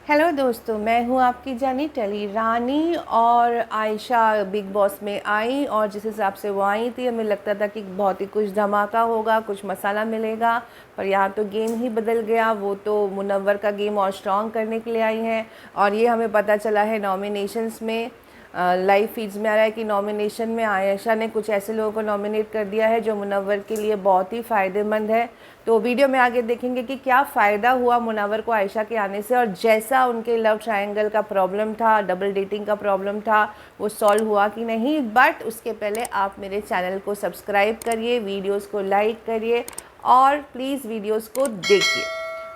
Hello दोस्तों, मैं हूं आपकी जानी टेली रानी। और आयशा बिग बॉस में आई और जिस हिसाब से वो आई थी हमें लगता था कि बहुत ही कुछ धमाका होगा, कुछ मसाला मिलेगा। पर यहाँ तो गेम ही बदल गया। वो तो मुनव्वर का गेम और स्ट्रॉन्ग करने के लिए आई हैं। और ये हमें पता चला है नॉमिनेशंस में, लाइव फीड्स में आ रहा है कि नॉमिनेशन में आयशा ने कुछ ऐसे लोगों को नॉमिनेट कर दिया है जो मुनव्वर के लिए बहुत ही फ़ायदेमंद है। तो वीडियो में आगे देखेंगे कि क्या फ़ायदा हुआ मुनव्वर को आयशा के आने से, और जैसा उनके लव ट्रायंगल का प्रॉब्लम था, डबल डेटिंग का प्रॉब्लम था, वो सॉल्व हुआ कि नहीं। बट उसके पहले आप मेरे चैनल को सब्सक्राइब करिए, वीडियोज़ को लाइक करिए और प्लीज़ वीडियोज़ को देखिए।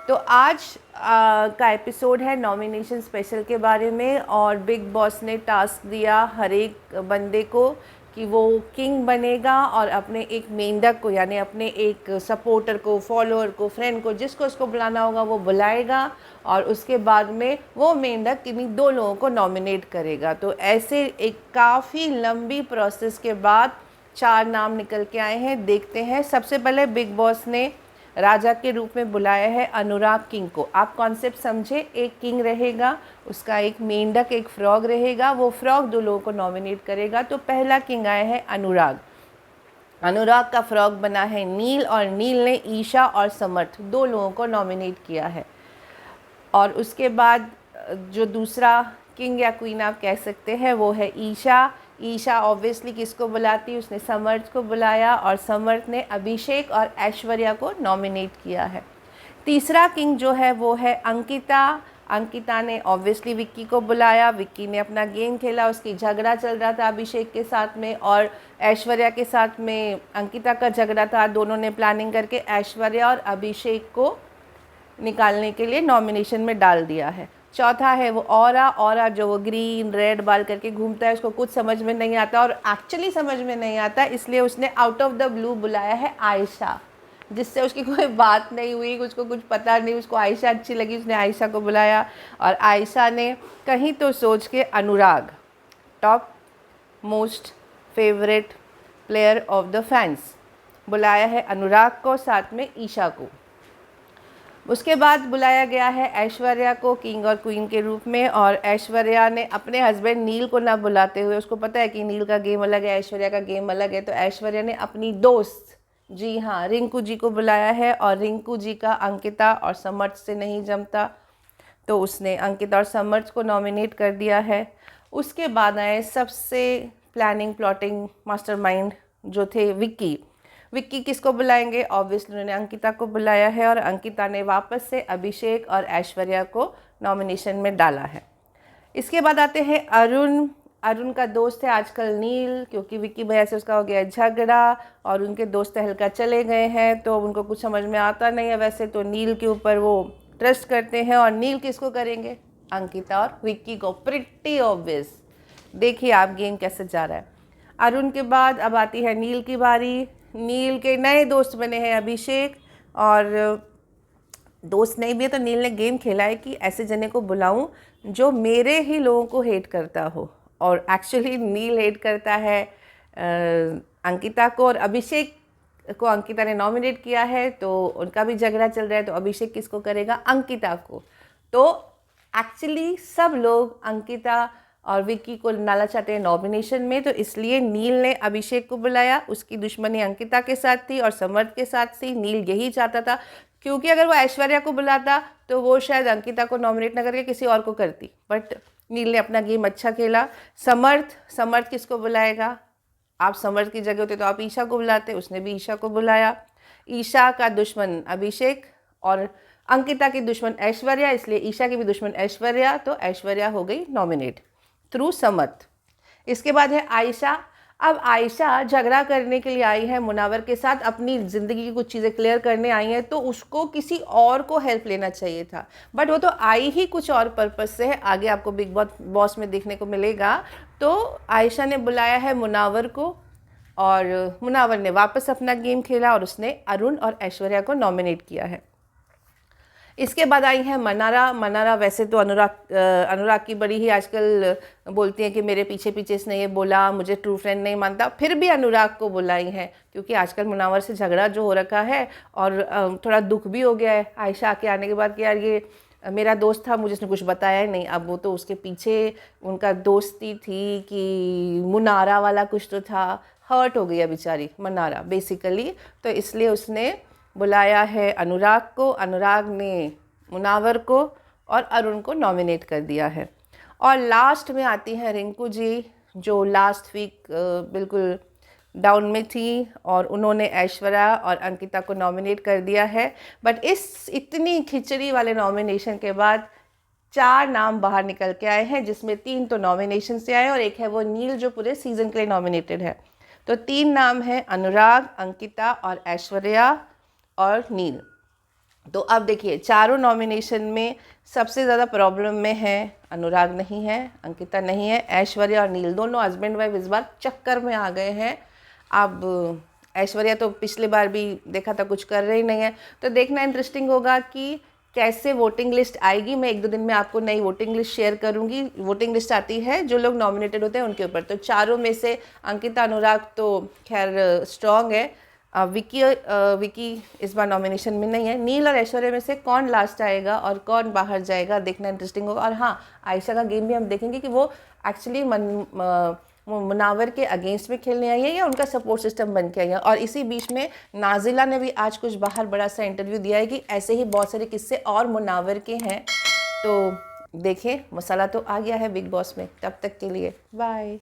तो आज का एपिसोड है नॉमिनेशन स्पेशल के बारे में। और बिग बॉस ने टास्क दिया हर एक बंदे को कि वो किंग बनेगा और अपने एक मेंढक को, यानी अपने एक सपोर्टर को, फॉलोअर को, फ्रेंड को, जिसको उसको बुलाना होगा वो बुलाएगा। और उसके बाद में वो मेंढक किन्हीं दो लोगों को नॉमिनेट करेगा। तो ऐसे एक काफ़ी लंबी प्रोसेस के बाद 4 नाम निकल के आए हैं। देखते हैं। सबसे पहले बिग बॉस ने राजा के रूप में बुलाया है अनुराग किंग को। आप कॉन्सेप्ट समझे, एक किंग रहेगा, उसका एक मेंढक, एक फ्रॉग रहेगा, वो फ्रॉग 2 लोगों को नॉमिनेट करेगा। तो पहला किंग आया है अनुराग। अनुराग का फ्रॉग बना है नील, और नील ने ईशा और समर्थ 2 लोगों को नॉमिनेट किया है। और उसके बाद जो दूसरा किंग या क्वीन आप कह सकते हैं वो है ईशा। ईशा ऑब्वियसली किसको बुलाती, उसने समर्थ को बुलाया, और समर्थ ने अभिषेक और ऐश्वर्या को नॉमिनेट किया है। तीसरा किंग जो है वो है अंकिता। अंकिता ने ऑब्वियसली विक्की को बुलाया, विक्की ने अपना गेम खेला, उसकी झगड़ा चल रहा था अभिषेक के साथ में और ऐश्वर्या के साथ में अंकिता का झगड़ा था। दोनों ने प्लानिंग करके ऐश्वर्या और अभिषेक को निकालने के लिए नॉमिनेशन में डाल दिया है। चौथा है वो औरा जो वो ग्रीन रेड बाल करके घूमता है, उसको कुछ समझ में नहीं आता, और एक्चुअली समझ में नहीं आता, इसलिए उसने आउट ऑफ द ब्लू बुलाया है आयशा, जिससे उसकी कोई बात नहीं हुई, उसको कुछ पता नहीं, उसको आयशा अच्छी लगी, उसने आयशा को बुलाया। और आयशा ने कहीं तो सोच के Anurag, top most favourite player of the fans, बुलाया है अनुराग को, साथ में ईशा को। उसके बाद बुलाया गया है ऐश्वर्या को किंग और क्वीन के रूप में। और ऐश्वर्या ने अपने हस्बैंड नील को ना बुलाते हुए, उसको पता है कि नील का गेम अलग है, ऐश्वर्या का गेम अलग है, तो ऐश्वर्या ने अपनी दोस्त, जी हाँ, रिंकू जी को बुलाया है। और रिंकू जी का अंकिता और समर्थ से नहीं जमता, तो उसने अंकिता और समर्थ को नॉमिनेट कर दिया है। उसके बाद आए सबसे प्लानिंग प्लॉटिंग मास्टरमाइंड जो थे विक्की। विक्की किसको बुलाएंगे, ऑब्वियसली उन्होंने अंकिता को बुलाया है, और अंकिता ने वापस से अभिषेक और ऐश्वर्या को नॉमिनेशन में डाला है। इसके बाद आते हैं अरुण। अरुण का दोस्त है आजकल नील, क्योंकि विक्की भैया से उसका हो गया झगड़ा और उनके दोस्त तहलका चले गए हैं, तो उनको कुछ समझ में आता नहीं है वैसे, तो नील के ऊपर वो ट्रस्ट करते हैं। और नील किसको करेंगे, अंकिता और विक्की को। Pretty obvious. देखिए आप गेम कैसे जा रहा है। अरुण के बाद अब आती है नील की बारी। नील के नए दोस्त बने हैं अभिषेक, और दोस्त नहीं भी है तो नील ने गेम खेला है कि ऐसे जने को बुलाऊं जो मेरे ही लोगों को हेट करता हो। और एक्चुअली नील हेट करता है अंकिता को, और अभिषेक को अंकिता ने नॉमिनेट किया है, तो उनका भी झगड़ा चल रहा है, तो अभिषेक किसको करेगा, अंकिता को। तो एक्चुअली सब लोग अंकिता और विक्की को डालना चाहते हैं नॉमिनेशन में, तो इसलिए नील ने अभिषेक को बुलाया। उसकी दुश्मनी अंकिता के साथ थी और समर्थ के साथ थी। नील यही चाहता था, क्योंकि अगर वो ऐश्वर्या को बुलाता तो वो शायद अंकिता को नॉमिनेट ना करके किसी और को करती, बट नील ने अपना गेम अच्छा खेला। समर्थ किसको बुलाएगा, आप समर्थ की जगह होते तो आप ईशा को बुलाते, उसने भी ईशा को बुलाया। ईशा का दुश्मन अभिषेक और अंकिता की दुश्मन ऐश्वर्या, इसलिए ईशा की भी दुश्मन ऐश्वर्या, तो ऐश्वर्या हो गई नॉमिनेट थ्रू समर्थ। इसके बाद है आयशा। अब आयशा झगड़ा करने के लिए आई है मुनव्वर के साथ, अपनी ज़िंदगी की कुछ चीज़ें क्लियर करने आई हैं, तो उसको किसी और को हेल्प लेना चाहिए था, बट वो तो आई ही कुछ और पर्पस से है, आगे आपको बिग बॉस में देखने को मिलेगा। तो आयशा ने बुलाया है मुनव्वर को, और मुनव्वर ने वापस अपना गेम खेला और उसने अरुण और ऐश्वर्या को नॉमिनेट किया है। इसके बाद आई है मनारा। मनारा वैसे तो अनुराग की बड़ी ही आजकल बोलती हैं कि मेरे पीछे पीछे इसने ये बोला, मुझे ट्रू फ्रेंड नहीं मानता, फिर भी अनुराग को बुलाई हैं, क्योंकि आजकल मुनव्वर से झगड़ा जो हो रखा है, और थोड़ा दुख भी हो गया है आयशा के आने के बाद कि यार ये मेरा दोस्त था, मुझे उसने कुछ बताया ही नहीं। अब वो तो उसके पीछे उनका दोस्ती थी कि मुनारा वाला कुछ तो था, हर्ट हो गई है बेचारी मनारा बेसिकली। तो इसलिए उसने बुलाया है अनुराग को, अनुराग ने मुनावर को और अरुण को नॉमिनेट कर दिया है। और लास्ट में आती हैं रिंकू जी, जो लास्ट वीक बिल्कुल डाउन में थी और उन्होंने ऐश्वर्या और अंकिता को नॉमिनेट कर दिया है। बट इस इतनी खिचड़ी वाले नॉमिनेशन के बाद 4 नाम बाहर निकल के आए हैं, जिसमें 3 तो नॉमिनेशन से आए और एक है वो नील जो पूरे सीजन के लिए नॉमिनेटेड है। तो 3 नाम हैं अनुराग, अंकिता और ऐश्वर्या और नील। तो अब देखिए चारों नॉमिनेशन में सबसे ज़्यादा प्रॉब्लम में है अनुराग नहीं है, अंकिता नहीं है, ऐश्वर्या और नील दोनों हस्बैंड वाइफ इस बार चक्कर में आ गए हैं। अब ऐश्वर्या तो पिछले बार भी देखा था कुछ कर रही नहीं है, तो देखना इंटरेस्टिंग होगा कि कैसे वोटिंग लिस्ट आएगी। मैं 1-2 दिन में आपको नई वोटिंग लिस्ट शेयर करूंगी। वोटिंग लिस्ट आती है जो लोग नॉमिनेटेड होते हैं उनके ऊपर। तो चारों में से अंकिता अनुराग तो खैर स्ट्रॉन्ग है। विकी इस बार नॉमिनेशन में नहीं है। नील और ऐश्वर्या में से कौन लास्ट आएगा और कौन बाहर जाएगा देखना इंटरेस्टिंग होगा। और हाँ, आयशा का गेम भी हम देखेंगे कि वो एक्चुअली मुनावर के अगेंस्ट में खेलने आई है या उनका सपोर्ट सिस्टम बन के आई है। और इसी बीच में नाजिला ने भी आज कुछ बाहर बड़ा सा इंटरव्यू दिया है कि ऐसे ही बहुत सारे किस्से और मुनावर के हैं। तो देखें, मसाला तो आ गया है बिग बॉस में। तब तक के लिए बाय।